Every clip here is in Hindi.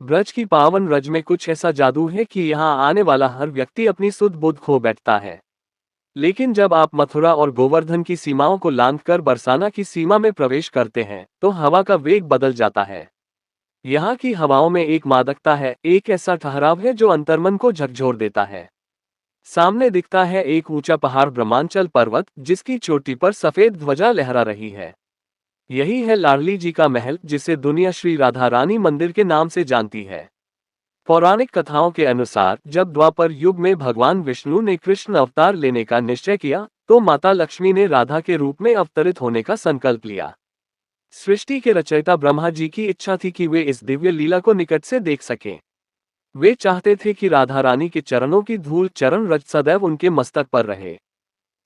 ब्रज की पावन रज में कुछ ऐसा जादू है कि यहाँ आने वाला हर व्यक्ति अपनी सुध बुध खो बैठता है। लेकिन जब आप मथुरा और गोवर्धन की सीमाओं को लांघकर बरसाना की सीमा में प्रवेश करते हैं तो हवा का वेग बदल जाता है। यहाँ की हवाओं में एक मादकता है, एक ऐसा ठहराव है जो अंतर्मन को झकझोर देता है। सामने दिखता है एक ऊंचा पहाड़, ब्रह्मांचल पर्वत, जिसकी चोटी पर सफेद ध्वजा लहरा रही है। यही है लाडली जी का महल, जिसे दुनिया श्री राधा रानी मंदिर के नाम से जानती है। पौराणिक कथाओं के अनुसार जब द्वापर युग में भगवान विष्णु ने कृष्ण अवतार लेने का निश्चय किया तो माता लक्ष्मी ने राधा के रूप में अवतरित होने का संकल्प लिया। सृष्टि के रचयिता ब्रह्मा जी की इच्छा थी कि वे इस दिव्य लीला को निकट से देख सकें। वे चाहते थे कि राधा रानी के चरणों की धूल, चरण रज सदैव उनके मस्तक पर रहे।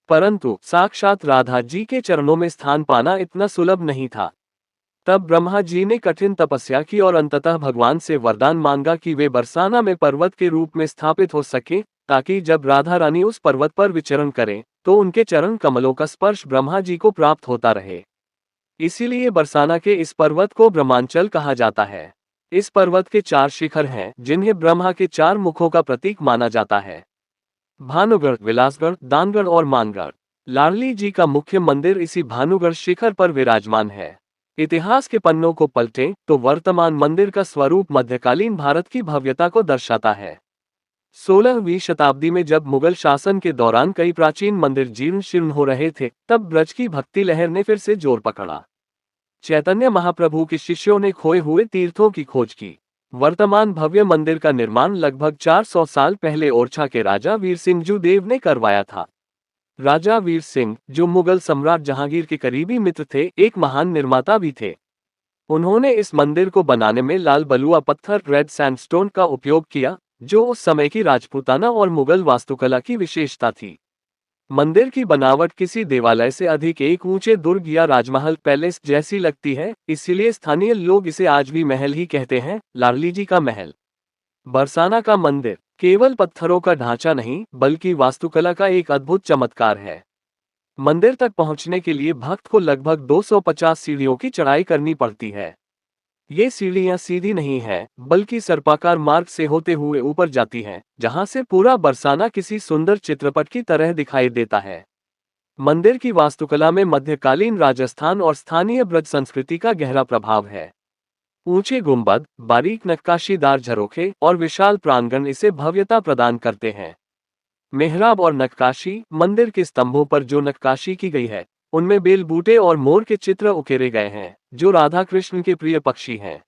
परंतु साक्षात राधा जी के चरणों में स्थान पाना इतना सुलभ नहीं था। तब ब्रह्मा जी ने कठिन तपस्या की और अंततः भगवान से वरदान मांगा कि वे बरसाना में पर्वत के रूप में स्थापित हो सके, ताकि जब राधा रानी उस पर्वत पर विचरण करें तो उनके चरण कमलों का स्पर्श ब्रह्मा जी को प्राप्त होता रहे। इसीलिए बरसाना के इस पर्वत को ब्रह्मांचल कहा जाता है। इस पर्वत के 4 शिखर हैं, जिन्हें ब्रह्मा के 4 मुखों का प्रतीक माना जाता है: भानुगढ़, विलासगढ़, दानगढ़ और मानगढ़। लाडली जी का मुख्य मंदिर इसी भानुगढ़ शिखर पर विराजमान है। इतिहास के पन्नों को पलटें तो वर्तमान मंदिर का स्वरूप मध्यकालीन भारत की भव्यता को दर्शाता है। 16वीं शताब्दी में जब मुगल शासन के दौरान कई प्राचीन मंदिर जीर्ण शीर्ण हो रहे थे, तब ब्रज की भक्ति लहर ने फिर से जोर पकड़ा। चैतन्य महाप्रभु के शिष्यों ने खोए हुए तीर्थों की खोज की। वर्तमान भव्य मंदिर का निर्माण लगभग 400 साल पहले ओरछा के राजा वीर सिंह देव ने करवाया था। राजा वीर सिंह, जो मुगल सम्राट जहांगीर के करीबी मित्र थे, एक महान निर्माता भी थे। उन्होंने इस मंदिर को बनाने में लाल बलुआ पत्थर, रेड सैंडस्टोन का उपयोग किया, जो उस समय की राजपूताना और मुगल वास्तुकला की विशेषता थी। मंदिर की बनावट किसी देवालय से अधिक एक ऊंचे दुर्ग या राजमहल पैलेस जैसी लगती है, इसीलिए स्थानीय लोग इसे आज भी महल ही कहते हैं, लाडली जी का महल। बरसाना का मंदिर केवल पत्थरों का ढांचा नहीं, बल्कि वास्तुकला का एक अद्भुत चमत्कार है। मंदिर तक पहुंचने के लिए भक्त को लगभग 250 सीढ़ियों की चढ़ाई करनी पड़ती है। ये सीढ़ियां सीधी नहीं हैं, बल्कि सर्पाकार मार्ग से होते हुए ऊपर जाती हैं, जहां से पूरा बरसाना किसी सुंदर चित्रपट की तरह दिखाई देता है। मंदिर की वास्तुकला में मध्यकालीन राजस्थान और स्थानीय ब्रज संस्कृति का गहरा प्रभाव है। ऊंचे गुंबद, बारीक नक्काशीदार झरोखे और विशाल प्रांगण इसे भव्यता प्रदान करते हैं। मेहराब और नक्काशी, मंदिर के स्तंभों पर जो नक्काशी की गई है, उनमें बेल बूटे और मोर के चित्र उकेरे गए हैं, जो राधा कृष्ण के प्रिय पक्षी हैं।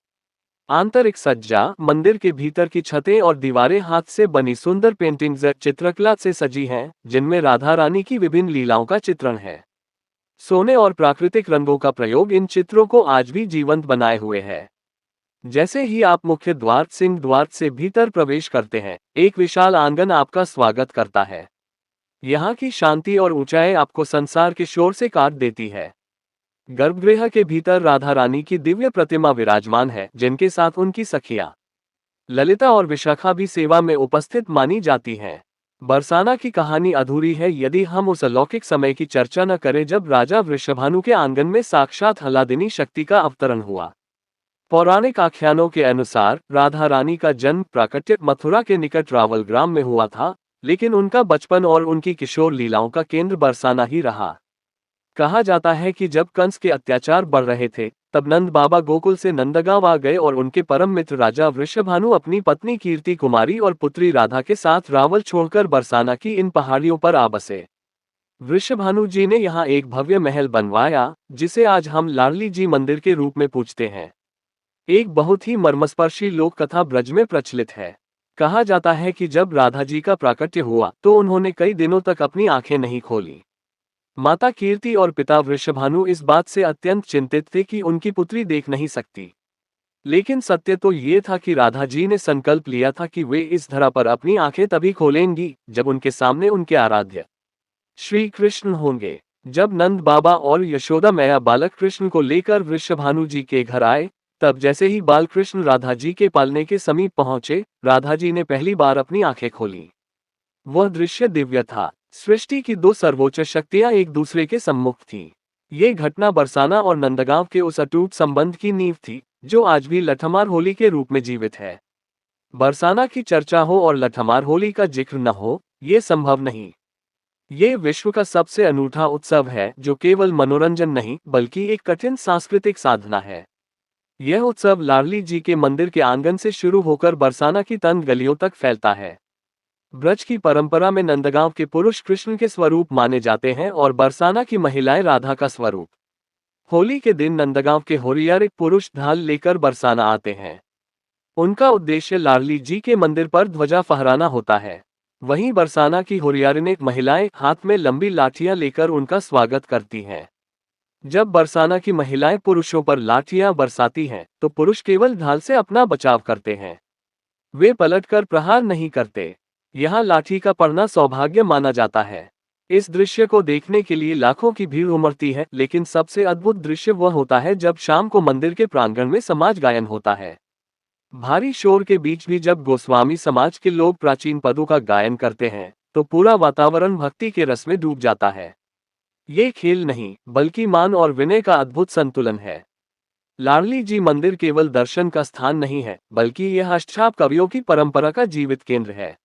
आंतरिक सज्जा, मंदिर के भीतर की छतें और दीवारें हाथ से बनी सुंदर पेंटिंग्स चित्रकला से सजी हैं, जिनमें राधा रानी की विभिन्न लीलाओं का चित्रण है। सोने और प्राकृतिक रंगों का प्रयोग इन चित्रों को आज भी जीवंत बनाए हुए है। जैसे ही आप मुख्य द्वार, सिंह द्वार से भीतर प्रवेश करते हैं, एक विशाल आंगन आपका स्वागत करता है। यहाँ की शांति और ऊंचाई आपको संसार के शोर से काट देती है। गर्भगृह के भीतर राधा रानी की दिव्य प्रतिमा विराजमान है, जिनके साथ उनकी सखियां ललिता और विशाखा भी सेवा में उपस्थित मानी जाती हैं। बरसाना की कहानी अधूरी है यदि हम उस अलौकिक समय की चर्चा न करें जब राजा वृषभानु के आंगन में साक्षात हलादिनी शक्ति का अवतरण हुआ। पौराणिक आख्यानों के अनुसार राधा रानी का जन्म प्राकट्य मथुरा के निकट रावल ग्राम में हुआ था, लेकिन उनका बचपन और उनकी किशोर लीलाओं का केंद्र बरसाना ही रहा। कहा जाता है कि जब कंस के अत्याचार बढ़ रहे थे, तब नंद बाबा गोकुल से नंदगांव आ गए और उनके परम मित्र राजा वृषभानु अपनी पत्नी कीर्ति कुमारी और पुत्री राधा के साथ रावल छोड़कर बरसाना की इन पहाड़ियों पर आ बसे। वृषभानु जी ने यहाँ एक भव्य महल बनवाया, जिसे आज हम लाडली जी मंदिर के रूप में पूजते हैं। एक बहुत ही मर्मस्पर्शी लोक कथा ब्रज में प्रचलित है। कहा जाता है कि जब राधा जी का प्राकट्य हुआ तो उन्होंने कई दिनों तक अपनी आंखें नहीं खोली। माता कीर्ति और पिता वृषभानु इस बात से अत्यंत चिंतित थे कि उनकी पुत्री देख नहीं सकती। लेकिन सत्य तो ये था कि राधा जी ने संकल्प लिया था कि वे इस धरा पर अपनी आंखें तभी खोलेंगी जब उनके सामने उनके आराध्य श्री कृष्ण होंगे। जब नंद बाबा और यशोदा मैया बालक कृष्ण को लेकर वृषभानु जी के घर आए, तब जैसे ही बालकृष्ण राधा जी के पालने के समीप पहुंचे, राधा जी ने पहली बार अपनी आंखें खोली। वह दृश्य दिव्य था। सृष्टि की 2 सर्वोच्च शक्तियां एक दूसरे के सम्मुख थीं। ये घटना बरसाना और नंदगांव के उस अटूट संबंध की नींव थी, जो आज भी लठमार होली के रूप में जीवित है। बरसाना की चर्चा हो और लठमार होली का जिक्र न हो, ये संभव नहीं। ये विश्व का सबसे अनूठा उत्सव है, जो केवल मनोरंजन नहीं बल्कि एक कठिन सांस्कृतिक साधना है। यह उत्सव लाडली जी के मंदिर के आंगन से शुरू होकर बरसाना की तंग गलियों तक फैलता है। ब्रज की परंपरा में नंदगांव के पुरुष कृष्ण के स्वरूप माने जाते हैं और बरसाना की महिलाएं राधा का स्वरूप। होली के दिन नंदगांव के होरियार एक पुरुष ढाल लेकर बरसाना आते हैं। उनका उद्देश्य लाडली जी के मंदिर पर ध्वजा फहराना होता है। वहीं बरसाना की होरियारिन महिलाएं हाथ में लंबी लाठियां लेकर उनका स्वागत करती हैं। जब बरसाना की महिलाएं पुरुषों पर लाठियां बरसाती हैं, तो पुरुष केवल ढाल से अपना बचाव करते हैं। वे पलटकर प्रहार नहीं करते। यहाँ लाठी का पड़ना सौभाग्य माना जाता है। इस दृश्य को देखने के लिए लाखों की भीड़ उमड़ती है, लेकिन सबसे अद्भुत दृश्य वह होता है जब शाम को मंदिर के प्रांगण में समाज गायन होता है। भारी शोर के बीच भी जब गोस्वामी समाज के लोग प्राचीन पदों का गायन करते हैं, तो पूरा वातावरण भक्ति के रस में डूब जाता है। ये खेल नहीं, बल्कि मान और विनय का अद्भुत संतुलन है। लाडली जी मंदिर केवल दर्शन का स्थान नहीं है, बल्कि यह अष्टछाप कवियों की परंपरा का जीवित केंद्र है।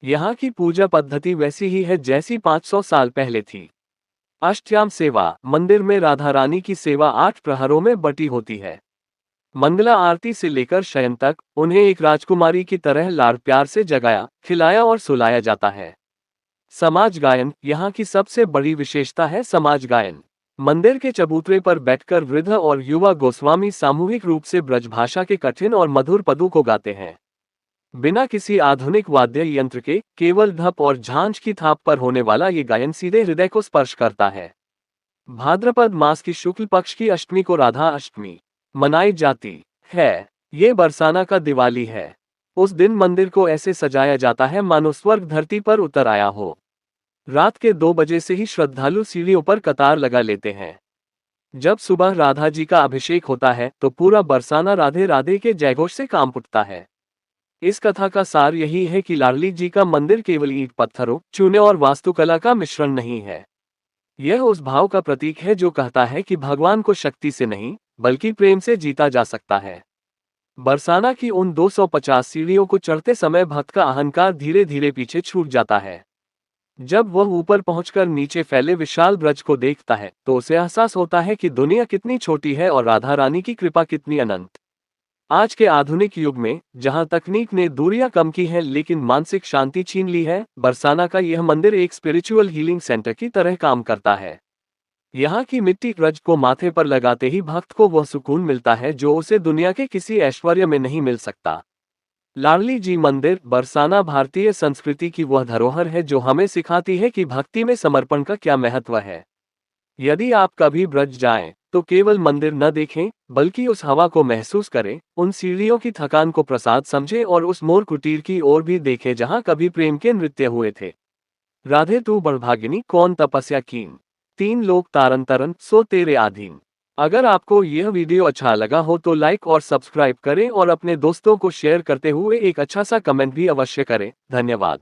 यहाँ की पूजा पद्धति वैसी ही है जैसी 500 साल पहले थी। अष्टयाम सेवा, मंदिर में राधा रानी की सेवा 8 प्रहरों में बटी होती है। मंगला आरती से लेकर शयन तक उन्हें एक राजकुमारी की तरह लाड़ प्यार से जगाया, खिलाया और सुलाया जाता है। समाज गायन, यहाँ की सबसे बड़ी विशेषता है समाज गायन। मंदिर के चबूतरे पर बैठकर वृद्ध और युवा गोस्वामी सामूहिक रूप से ब्रजभाषा के कठिन और मधुर पदों को गाते हैं। बिना किसी आधुनिक वाद्य यंत्र के, केवल धप और झांझ की थाप पर होने वाला ये गायन सीधे हृदय को स्पर्श करता है। भाद्रपद मास की शुक्ल पक्ष की अष्टमी को राधा अष्टमी मनाई जाती है। ये बरसाना का दिवाली है। उस दिन मंदिर को ऐसे सजाया जाता है मानो स्वर्ग धरती पर उतर आया हो। रात के 2 बजे से ही श्रद्धालु सीढ़ियों पर कतार लगा लेते हैं। जब सुबह राधा जी का अभिषेक होता है, तो पूरा बरसाना राधे राधे के जयघोष से कांप उठता है। इस कथा का सार यही है कि लाडली जी का मंदिर केवल ईंट पत्थरों, चूने और वास्तुकला का मिश्रण नहीं है। यह उस भाव का प्रतीक है जो कहता है कि भगवान को शक्ति से नहीं, बल्कि प्रेम से जीता जा सकता है। बरसाना की उन 250 सीढ़ियों को चढ़ते समय भक्त का अहंकार धीरे धीरे पीछे छूट जाता है। जब वह ऊपर पहुंचकर नीचे फैले विशाल ब्रज को देखता है, तो उसे एहसास होता है कि दुनिया कितनी छोटी है और राधा रानी की कृपा कितनी अनंत। आज के आधुनिक युग में, जहां तकनीक ने दूरियां कम की हैं लेकिन मानसिक शांति छीन ली है, बरसाना का यह मंदिर एक स्पिरिचुअल हीलिंग सेंटर की तरह काम करता है। यहाँ की मिट्टी ब्रज को माथे पर लगाते ही भक्त को वह सुकून मिलता है जो उसे दुनिया के किसी ऐश्वर्य में नहीं मिल सकता। लाडली जी मंदिर बरसाना भारतीय संस्कृति की वह धरोहर है जो हमें सिखाती है कि भक्ति में समर्पण का क्या महत्व है। यदि आप कभी ब्रज जाएं, तो केवल मंदिर न देखें, बल्कि उस हवा को महसूस करें, उन सीढ़ियों की थकान को प्रसाद समझें और उस मोर कुटीर की ओर भी देखें जहां कभी प्रेम के नृत्य हुए थे। राधे तू बड़भागिनी कौन तपस्या कीन, 3 लोक तारन तरन सो तेरे आधीन। अगर आपको यह वीडियो अच्छा लगा हो तो लाइक और सब्सक्राइब करें और अपने दोस्तों को शेयर करते हुए एक अच्छा सा कमेंट भी अवश्य करें। धन्यवाद।